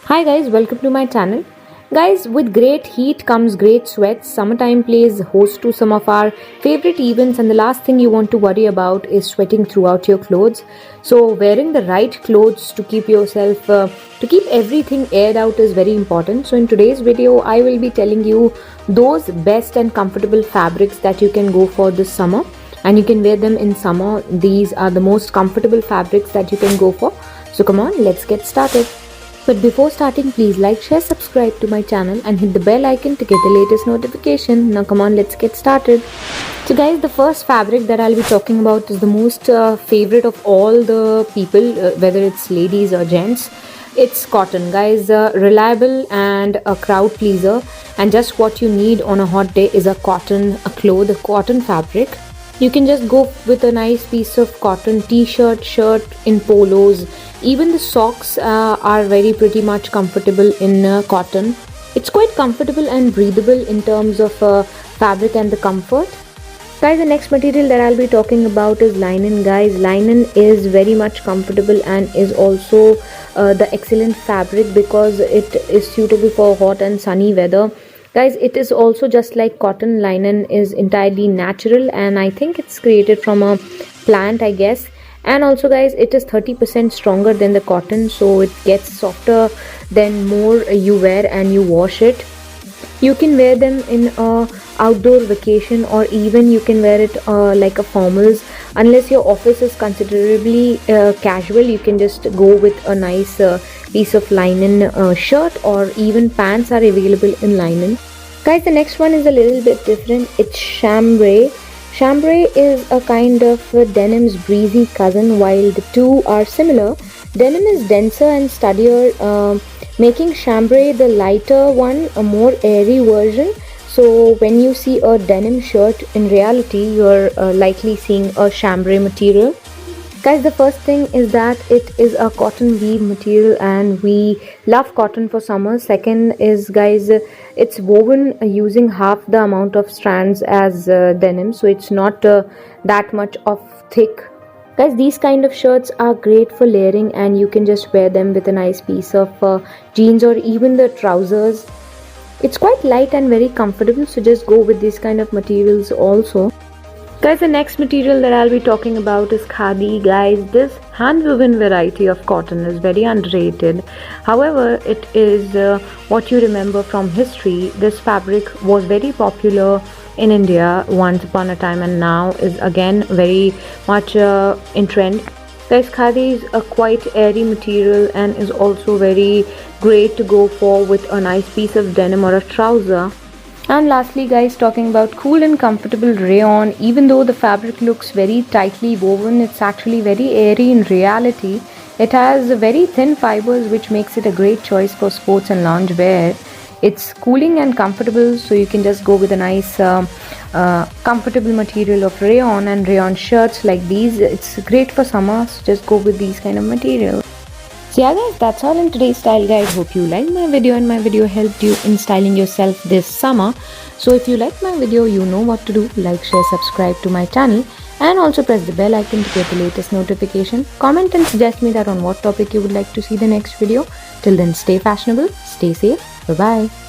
Hi guys, welcome to my channel. Guys, with great heat comes great sweat. Summertime plays host to some of our favorite events, and the last thing you want to worry about is sweating throughout your clothes. So wearing the right clothes to keep yourself to keep everything aired out is very important. So in today's video I will be telling you those best and comfortable fabrics that you can go for this summer, and you can wear them in summer. These are the most comfortable fabrics that you can go for. So come on, let's get started. But before starting, please like, share, subscribe to my channel and hit the bell icon to get the latest notification. Now come on, let's get started. So guys, the first fabric that I'll be talking about is the most favorite of all the people, whether it's ladies or gents. It's cotton, guys. Reliable and a crowd pleaser, and just what you need on a hot day is a cotton fabric. You can just go with a nice piece of cotton t-shirt, shirt, in polos. Even the socks are very pretty much comfortable in cotton. It's quite comfortable and breathable in terms of fabric and the comfort. Guys, the next material that I'll be talking about is linen. Guys, linen is very much comfortable and is also the excellent fabric because it is suitable for hot and sunny weather. Guys, it is also just like cotton. Linen is entirely natural, and I think it's created from a plant, I guess. And also guys, it is 30% stronger than the cotton, so it gets softer than more you wear and you wash it. You can wear them in a outdoor vacation, or even you can wear it like a formals. Unless your office is considerably casual, you can just go with a nice piece of linen shirt, or even pants are available in linen. Guys, the next one is a little bit different. It's chambray. Chambray is a kind of denim's breezy cousin. While the two are similar, denim is denser and sturdier, making chambray the lighter one, a more airy version. So when you see a denim shirt, in reality you're likely seeing a chambray material. Guys, the first thing is that it is a cotton weave material, and we love cotton for summer. Second is, guys, it's woven using half the amount of strands as denim, so it's not that much of thick. Guys, these kind of shirts are great for layering, and you can just wear them with a nice piece of jeans or even the trousers. It's quite light and very comfortable, so just go with these kind of materials also. Guys, the next material that I'll be talking about is khadi. Guys, this hand-woven variety of cotton is very underrated. However, it is what you remember from history. This fabric was very popular in India once upon a time, and now is again very much in trend. Guys, khadi is a quite airy material and is also very great to go for with a nice piece of denim or a trouser. And lastly, guys, talking about cool and comfortable rayon. Even though the fabric looks very tightly woven, it's actually very airy in reality. It has very thin fibers, which makes it a great choice for sports and lounge wear. It's cooling and comfortable, so you can just go with a nice comfortable material of rayon, and rayon shirts like these. It's great for summer, so just go with these kind of materials. So yeah guys, that's all in today's style guide. Hope you liked my video and my video helped you in styling yourself this summer. So if you like my video, you know what to do. Like, share, subscribe to my channel, and also press the bell icon to get the latest notification. Comment and suggest me that on what topic you would like to see the next video. Till then, stay fashionable, stay safe, bye bye.